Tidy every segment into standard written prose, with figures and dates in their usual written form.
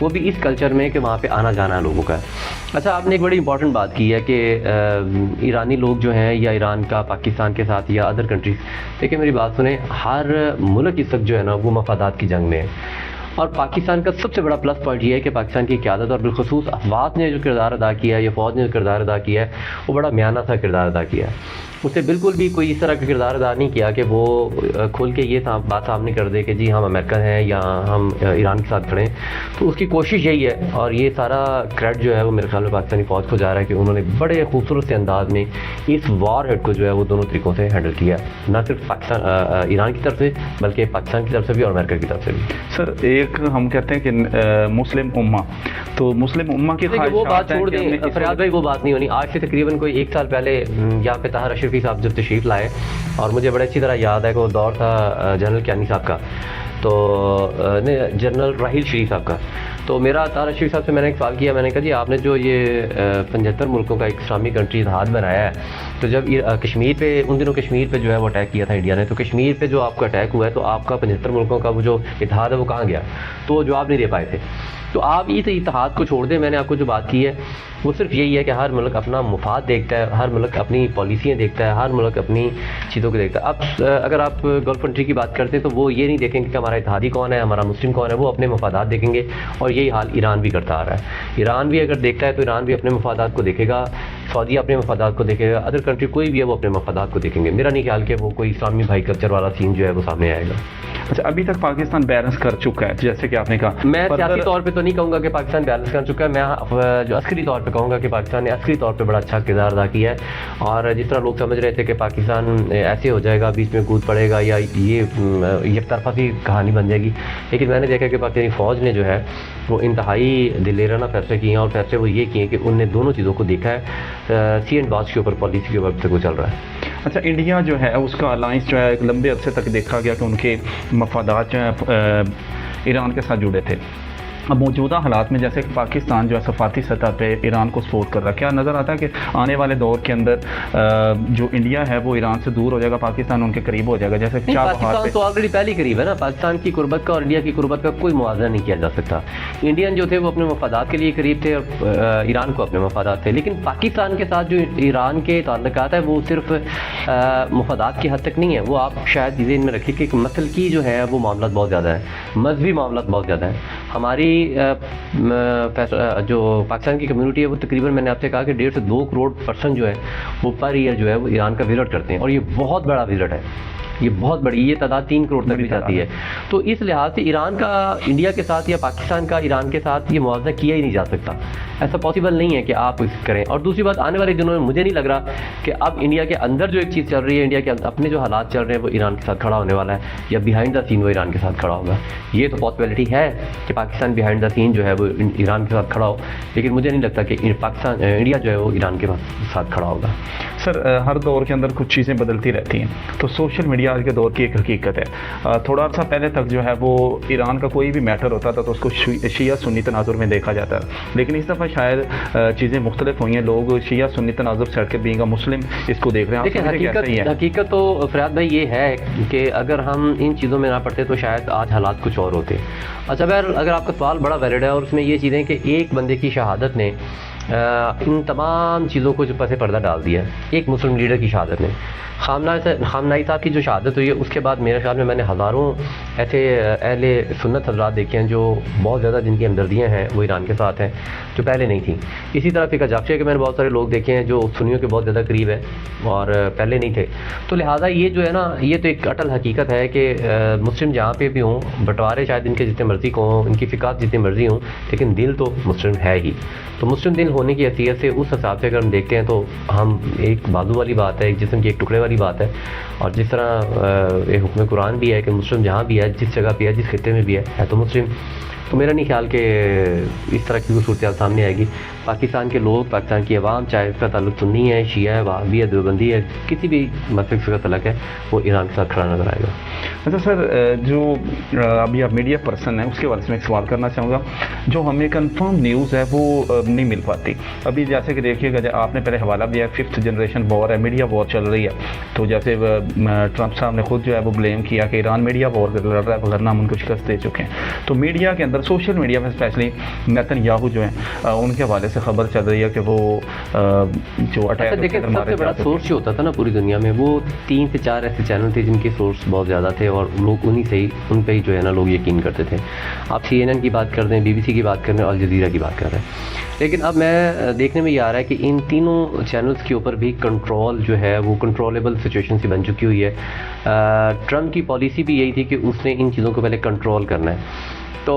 وہ بھی اس کلچر میں کہ وہاں پہ آنا جانا لوگوں کا ہے. اچھا آپ نے ایک بڑی امپورٹنٹ بات کی ہے کہ ایرانی لوگ جو ہیں یا ایران کا پاکستان کے ساتھ یا ادر کنٹریز, دیکھیں میری بات سنیں, ہر ملک اس وقت جو ہے نا وہ مفادات کی جنگ میں ہے, اور پاکستان کا سب سے بڑا پلس پوائنٹ یہ ہے کہ پاکستان کی قیادت اور بالخصوص افواج نے جو کردار ادا کیا ہے یا فوج نے جو کردار ادا کیا ہے وہ بڑا میانہ سا کردار ادا کیا ہے. اس نے بالکل بھی کوئی اس طرح کا کردار ادا نہیں کیا کہ وہ کھل کے یہ بات سامنے کر دے کہ جی ہم امریکن ہیں یا ہم ایران کے ساتھ کھڑے ہیں. تو اس کی کوشش یہی ہے, اور یہ سارا کریڈٹ جو ہے وہ میرے خیال میں پاکستانی فوج کو جا رہا ہے کہ انہوں نے بڑے خوبصورت سے انداز میں اس وار ہیڈ کو جو ہے وہ دونوں طریقوں سے ہینڈل کیا, نہ صرف پاکستان ایران کی طرف سے بلکہ پاکستان کی طرف سے بھی اور امریکہ کی طرف سے بھی. سر ایک ہم کہتے ہیں کہ مسلم امہ, تو مسلم امہ کی وہ بات چھوڑ دیں فریاد بھائی, وہ بات نہیں ہونی. آج سے تقریباً کوئی 1 سال پہلے یہاں پہ طاہر اشرفی صاحب جب تشریف لائے, اور مجھے بڑے اچھی طرح یاد ہے کہ وہ دور تھا جنرل کیانی صاحب کا, تو جنرل راحیل شریف صاحب کا. تو میرا طاہر اشرفی صاحب سے میں نے ایک سوال کیا, میں نے کہا جی آپ نے جو یہ 75 ملکوں کا ایک اسلامی کنٹری اتحاد بنایا ہے, تو جب کشمیر پہ ان دنوں کشمیر پہ جو ہے وہ اٹیک کیا تھا انڈیا نے, تو کشمیر پہ جو آپ کا اٹیک ہوا ہے تو آپ کا 75 ملکوں کا وہ جو اتحاد ہے وہ کہاں گیا؟ تو وہ جواب نہیں دے پائے تھے. تو آپ اس اتحاد کو چھوڑ دیں, میں نے آپ کو جو بات کی ہے وہ صرف یہی ہے کہ ہر ملک اپنا مفاد دیکھتا ہے, ہر ملک اپنی پالیسیاں دیکھتا ہے, ہر ملک اپنی چیزوں کو دیکھتا ہے. اب اگر آپ گلف کنٹری کی بات کرتے ہیں تو وہ یہ نہیں دیکھیں گے کہ ہمارا اتحادی کون ہے, ہمارا مسلم کون ہے, وہ اپنے مفادات دیکھیں گے, اور یہی حال ایران بھی کرتا آ رہا ہے. ایران بھی اگر دیکھتا ہے تو ایران بھی اپنے مفادات کو دیکھے گا, سعودیہ اپنے مفادات کو دیکھے گا, ادر کنٹری کوئی بھی ہے وہ اپنے مفادات کو دیکھیں گے. میرا نہیں خیال کہ وہ کوئی اسلامی بھائی کلچر والا سین جو ہے وہ سامنے آئے گا. اچھا ابھی تک پاکستان بیلنس کر چکا ہے جیسے کہ آپ نے کہا, میں سیاسی طور پہ تو نہیں کہوں گا کہ پاکستان بیلنس کر چکا ہے, میں جو عسکری طور پہ کہوں گا کہ پاکستان نے عسکری طور پہ بڑا اچھا کردار ادا کیا ہے. اور جس طرح لوگ سمجھ رہے تھے کہ پاکستان ایسے ہو جائے گا, بیچ میں کود پڑے گا یا یہ یک طرفہ سی کہانی بن جائے گی, لیکن میں نے دیکھا کہ پاکستانی فوج نے جو ہے وہ انتہائی دلیرانہ فیصلے کیے ہیں, اور فیصلے وہ یہ کیے ہیں کہ ان نے دونوں چیزوں کو دیکھا ہے, سی اینڈ باز کے اوپر پالیسی کے وقت سے وہ چل رہا ہے. اچھا انڈیا جو ہے اس کا الائنس جو ہے ایک لمبے عرصے تک دیکھا گیا کہ ان کے مفادات جو ہیں ایران کے ساتھ جڑے تھے. اب موجودہ حالات میں جیسے پاکستان جو ہے سفارتی سطح پہ ایران کو سپورٹ کر رہا ہے, کیا نظر آتا ہے کہ آنے والے دور کے اندر جو انڈیا ہے وہ ایران سے دور ہو جائے گا, پاکستان ان کے قریب ہو جائے گا؟ جیسے پاکستان تو آلریڈی پہلے قریب ہے نا, پاکستان کی قربت کا اور انڈیا کی قربت کا کوئی موازنہ نہیں کیا جا سکتا. انڈین جو تھے وہ اپنے مفادات کے لیے قریب تھے اور ایران کو اپنے مفادات تھے, لیکن پاکستان کے ساتھ جو ایران کے تعلقات ہیں وہ صرف مفادات کی حد تک نہیں ہے. وہ آپ شاید ذہن میں رکھیے کہ مسل کی جو ہے وہ معاملات بہت زیادہ ہیں, مذہبی معاملات بہت زیادہ ہیں. ہماری جو پاکستان کی کمیونٹی ہے وہ تقریباً میں نے آپ سے کہا کہ 1.5 سے 2 کروڑ پرسن جو ہے وہ پر ایئر جو ہے وہ ایران کا وزٹ کرتے ہیں, اور یہ بہت بڑا وزٹ ہے, یہ بہت بڑی, یہ تعداد 3 کروڑ تک بھی جاتی ہے. تو اس لحاظ سے ایران کا انڈیا کے ساتھ یا پاکستان کا ایران کے ساتھ یہ موازنہ کیا ہی نہیں جا سکتا, ایسا پاسبل نہیں ہے کہ آپ اس کریں. اور دوسری بات, آنے والے دنوں میں مجھے نہیں لگ رہا کہ اب انڈیا کے اندر جو ایک چیز چل رہی ہے, انڈیا کے اپنے جو حالات چل رہے ہیں وہ ایران کے ساتھ کھڑا ہونے والا ہے, یا بیہائنڈ دا سین وہ ایران کے ساتھ کھڑا ہوگا. یہ تو پاسبلٹی ہے کہ پاکستان بیہائنڈ دا سین جو ہے وہ ایران کے ساتھ کھڑا ہو, لیکن مجھے نہیں لگتا کہ پاکستان انڈیا جو ہے وہ ایران کے ساتھ کھڑا ہوگا. سر ہر دور کے اندر کچھ چیزیں بدلتی رہتی ہیں, تو سوشل میڈیا آج کے دور کی ایک حقیقت ہے. تھوڑا عرصہ پہلے تک جو ہے وہ ایران کا کوئی بھی میٹر ہوتا تھا تو اس کو شیعہ سنی تناظر میں دیکھا جاتا ہے, لیکن اس دفعہ شاید چیزیں مختلف ہوئی ہیں, لوگ شیعہ سنی تناظر سے ہٹ کے بینگ مسلم اس کو دیکھ رہے ہیں. حقیقت تو فریاد بھائی یہ ہے کہ اگر ہم ان چیزوں میں نہ پڑتے تو شاید آج حالات کچھ اور ہوتے. اچھا اگر آپ کا سوال بڑا ویلڈ ہے, اور اس میں یہ چیزیں کہ ایک بندے کی شہادت نے ان تمام چیزوں کو جو پس پردہ ڈال دیا ہے, ایک مسلم لیڈر کی شہادت نے. خامنائی صاحب کی جو شہادت ہوئی ہے اس کے بعد میرے خیال میں نے ہزاروں ایسے اہل سنت حضرات دیکھے ہیں جو بہت زیادہ جن کی ہمدردیاں ہیں وہ ایران کے ساتھ ہیں, جو پہلے نہیں تھیں. اسی طرح فقہ جعفریہ کے میں نے بہت سارے لوگ دیکھے ہیں جو سنیوں کے بہت زیادہ قریب ہیں اور پہلے نہیں تھے. تو لہٰذا یہ جو ہے نا, یہ تو ایک اٹل حقیقت ہے کہ مسلم جہاں پہ بھی ہوں, بٹوارے شاید ان کے جتنے مرضی کو ہوں, ان کی فقات جتنی مرضی ہوں, لیکن دل تو مسلم ہے ہی. تو مسلم دل ہونے کی حیثیت سے اس حساب سے اگر ہم دیکھتے ہیں تو ہم ایک بازو والی بات ہے, ایک جسم کی ایک ٹکڑے والی بات ہے. اور جس طرح ایک حکم قرآن بھی ہے کہ مسلم جہاں بھی ہے, جس جگہ پہ ہے, جس خطے میں بھی ہے تو مسلم. تو میرا نہیں خیال کہ اس طرح کی صورتحال سامنے آئے گی. پاکستان کے لوگ, پاکستان کی عوام, چاہے اس کا تعلق سنی ہے, شیعہ ہے, وہابی ہے, دیوبندی ہے, کسی بھی مذہب سے کا تعلق ہے, وہ ایران کے ساتھ کھڑا نظر آئے گا. اچھا سر, جو ابھی آپ میڈیا پرسن ہیں اس کے بارے میں ایک سوال کرنا چاہوں گا. جو ہمیں کنفرم نیوز ہے وہ نہیں مل پاتی. ابھی جیسے کہ دیکھیے گا, آپ نے پہلے حوالہ دیا 5th جنریشن وار ہے, میڈیا وار چل رہی ہے. تو جیسے ٹرمپ صاحب نے خود جو ہے وہ بلیم کیا کہ ایران میڈیا وار لڑ رہا ہے, ورنہ ہم ان کو شکست دے چکے ہیں. تو میڈیا کے اندر اندر سوشل میڈیا میں اسپیشلی نیتن یاہو جو ہیں ان کے حوالے سے خبر چل رہی ہے کہ وہ جو اٹیک دیکھیں سب سے بڑا سورس جو ہوتا تھا نا پوری دنیا میں وہ 3 سے 4 ایسے چینل تھے جن کے سورس بہت زیادہ تھے اور لوگ انہی سے ہی ان پہ ہی جو ہے نا لوگ یقین کرتے تھے. آپ CNN کی بات کر دیں, BBC کی بات کر دیں, الجزیرہ کی بات کر رہے ہیں. لیکن اب میں دیکھنے میں یہ آ رہا ہے کہ ان تینوں چینلز کے اوپر بھی کنٹرول جو ہے وہ کنٹرولیبل سچویشن سی بن چکی ہوئی ہے. ٹرمپ کی پالیسی بھی یہی تھی کہ اس نے ان چیزوں کو پہلے کنٹرول کرنا ہے. تو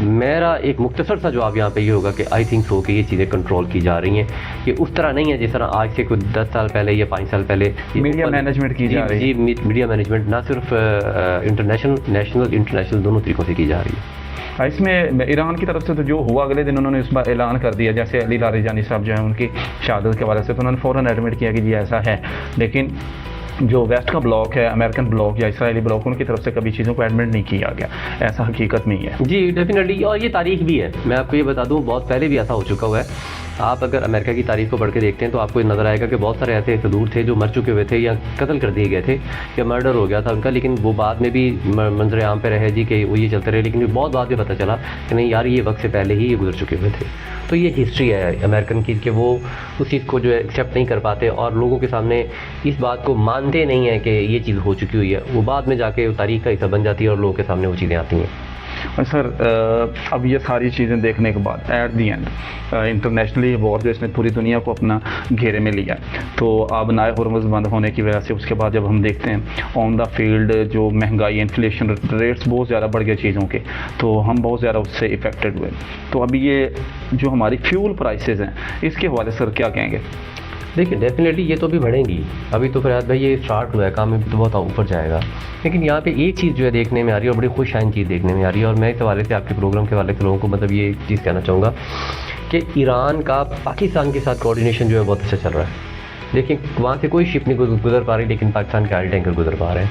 میرا ایک مختصر سا جواب یہاں پہ یہ ہوگا کہ آئی تھنک سو کہ یہ چیزیں کنٹرول کی جا رہی ہیں. یہ اس طرح نہیں ہے جس طرح آج سے کوئی 10 سال پہلے یا 5 سال پہلے میڈیا مینجمنٹ کی جا رہی ہے. جی میڈیا مینجمنٹ نہ صرف نیشنل انٹرنیشنل دونوں طریقوں سے کی جا رہی ہے. اس میں ایران کی طرف سے تو جو ہوا اگلے دن انہوں نے اس بار اعلان کر دیا, جیسے علی لاریجانی صاحب جو ہیں ان کی شہادت کے حوالے سے تو انہوں نے فوراً ایڈمٹ کیا کہ جی ایسا ہے. لیکن جو ویسٹ کا بلاک ہے, امریکن بلاک یا اسرائیلی بلاک, ان کی طرف سے کبھی چیزوں کو ایڈمٹ نہیں کیا گیا. ایسا حقیقت میں ہی ہے. جی ڈیفینیٹلی, اور یہ تاریخ بھی ہے. میں آپ کو یہ بتا دوں بہت پہلے بھی ایسا ہو چکا ہوا ہے. آپ اگر امریکہ کی تاریخ کو پڑھ کے دیکھتے ہیں تو آپ کو نظر آئے گا کہ بہت سارے ایسے صدور تھے جو مر چکے ہوئے تھے یا قتل کر دیے گئے تھے یا مرڈر ہو گیا تھا ان کا, لیکن وہ بعد میں بھی منظر عام پہ رہے جی کہ وہ یہ چلتے رہے. لیکن بہت بعد میں پتہ چلا کہ نہیں یار یہ وقت سے پہلے ہی یہ گزر چکے ہوئے تھے. تو یہ ہسٹری ہے امریکن کی کہ وہ اس چیز کو جو ہے ایکسیپٹ نہیں کر پاتے اور لوگوں کے سامنے اس بات کو مانتے نہیں ہیں کہ یہ چیز ہو چکی ہوئی ہے. وہ بعد میں جا کے تاریخ کا حصہ بن جاتی ہے اور لوگوں کے سامنے وہ چیزیں آتی ہیں. سر اب یہ ساری چیزیں دیکھنے کے بعد ایٹ دی اینڈ انٹرنیشنلی وار جو اس نے پوری دنیا کو اپنا گھیرے میں لیا, تو آبنائے ہرمز بند ہونے کی وجہ سے اس کے بعد جب ہم دیکھتے ہیں آن دا فیلڈ جو مہنگائی, انفلیشن ریٹس بہت زیادہ بڑھ گئے چیزوں کے, تو ہم بہت زیادہ اس سے افیکٹڈ ہوئے. تو ابھی یہ جو ہماری فیول پرائسز ہیں اس کے حوالے سے سر کیا کہیں گے؟ دیکھیں ڈیفینیٹلی یہ تو بھی بڑھیں گی. ابھی تو فریاد بھائی یہ اسٹارٹ ہوا ہے کام, میں تو بہت اوپر جائے گا. لیکن یہاں پہ ایک چیز جو ہے دیکھنے میں آ رہی ہے اور بڑی خوش آئند چیز دیکھنے میں آ رہی ہے, اور میں اس حوالے سے آپ کے پروگرام کے حوالے سے لوگوں کو مطلب یہ چیز کہنا چاہوں گا کہ ایران کا پاکستان کے ساتھ کوآرڈینیشن جو ہے بہت اچھا چل رہا ہے. دیکھیں وہاں سے کوئی شپ نہیں گزر پا رہی لیکن پاکستان کے آئل ٹینکر گزر پا رہے ہیں.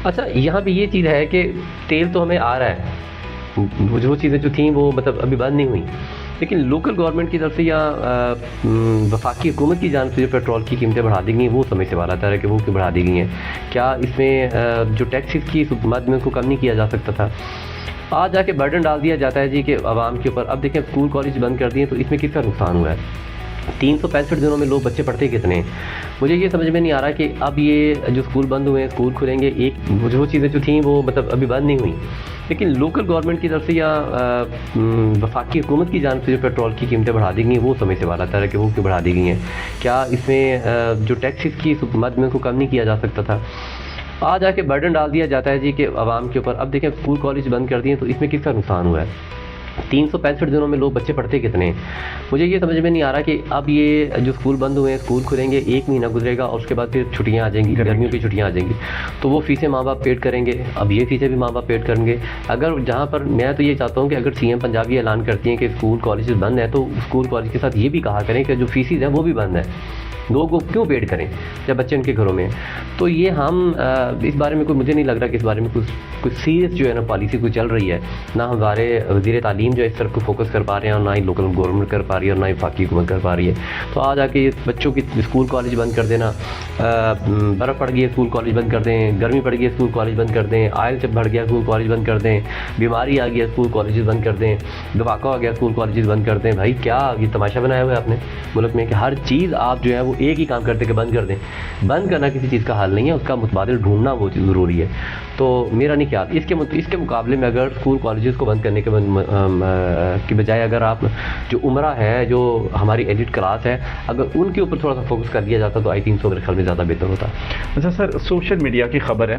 اچھا یہاں پہ یہ چیز ہے کہ تیل تو ہمیں آ رہا ہے, وہ چیزیں جو تھیں وہ مطلب ابھی بند نہیں ہوئیں, لیکن لوکل گورنمنٹ کی طرف سے یا وفاقی حکومت کی جانب سے جو پیٹرول کی قیمتیں بڑھا دی گئی ہیں وہ سمجھ سے بالا تر ہے کہ وہ کیوں بڑھا دی گئی ہیں. کیا اس میں جو ٹیکسز کی مد میں اس کو کم نہیں کیا جا سکتا تھا؟ آج جا کے برڈن ڈال دیا جاتا ہے جی کہ عوام کے اوپر. اب دیکھیں اسکول کالج بند کر دیے تو اس میں کس کا نقصان ہوا ہے؟ 365 دنوں میں لوگ بچے پڑھتے کتنے ہیں؟ مجھے یہ سمجھ میں نہیں آ رہا کہ اب یہ جو اسکول بند ہوئے ہیں, اسکول کھلیں گے, ایک وہ چیزیں جو تھیں وہ مطلب ابھی بند نہیں ہوئیں, لیکن لوکل گورنمنٹ کی طرف سے یا وفاقی حکومت کی جانب سے جو پیٹرول کی قیمتیں بڑھا دی گئی ہیں وہ سمجھ سے بالا تر ہے کہ وہ کیوں بڑھا دی گئی ہیں. کیا اس میں جو ٹیکسز کی مد میں اس کو کم نہیں کیا جا سکتا تھا؟ آج جا کے برڈن ڈال دیا جاتا ہے جی کہ عوام کے اوپر. اب دیکھیں اسکول کالج بند کر دیے تو اس میں کس کا نقصان ہوا ہے؟ 365 دنوں میں لوگ بچے پڑھتے کتنے ہیں؟ مجھے یہ سمجھ میں نہیں آ رہا کہ اب یہ جو اسکول بند ہوئے ہیں, اسکول کھلیں گے, 1 مہینہ گزرے گا اور اس کے بعد پھر چھٹیاں آ جائیں گی, گرمیوں کی چھٹیاں آ جائیں گی, تو وہ فیسیں ماں باپ پیڈ کریں گے. اب یہ فیسیں بھی ماں باپ پیڈ کریں گے. اگر جہاں پر میں تو یہ چاہتا ہوں کہ اگر CM پنجاب یہ اعلان کرتی ہیں کہ اسکول کالجز بند ہیں تو اسکول کالج کے ساتھ یہ بھی کہا کریں کہ جو فیسز ہیں وہ بھی بند ہیں, لوگ وہ کیوں پیڈ کریں جب بچے ان کے گھروں میں ہیں. تو یہ ہم اس بارے میں کوئی, مجھے نہیں لگ رہا کہ اس بارے میں کچھ سیریس جو ہے نا پالیسی کوئی چل رہی ہے. نہ ہمارے وزیر تعلیم جو ہے اس طرف کو فوکس کر پا رہے ہیں اور نہ ہی لوکل گورنمنٹ کر پا رہی ہے اور نہ ہی وفاقی حکومت کر پا رہی ہے. تو آج آ کے بچوں کی اسکول کالج بند کر دینا, برف پڑ گئی ہے اسکول کالج بند کر دیں, گرمی پڑ گئی ہے اسکول کالج بند کر دیں, آئل جب بڑھ گیا اسکول کالج بند کر دیں, بیماری آ گیا اسکول کالجز بند کر دیں, دھماکہ آ گیا اسکول کالجز بند کر دیں. بھائی کیا یہ تماشا بنایا ہوا ہے آپ نے ملک میں کہ ہر چیز آپ جو ہے وہ ایک ہی کام کرتے کہ بند کر دیں. بند کرنا کسی چیز کا حل نہیں ہے, اس کا متبادل ڈھونڈنا وہ چیز ضروری ہے. تو میرا نہیں خیال اس کے مقابلے میں اگر اسکول کالجز کو بند کرنے کے بجائے اگر آپ جو عمرہ ہے, جو ہماری ایلیٹ کلاس ہے, اگر ان کے اوپر تھوڑا سا فوکس کر دیا جاتا تو آئی تھنک سو میرے خیال میں زیادہ بہتر ہوتا. اچھا سر, سوشل میڈیا کی خبر ہے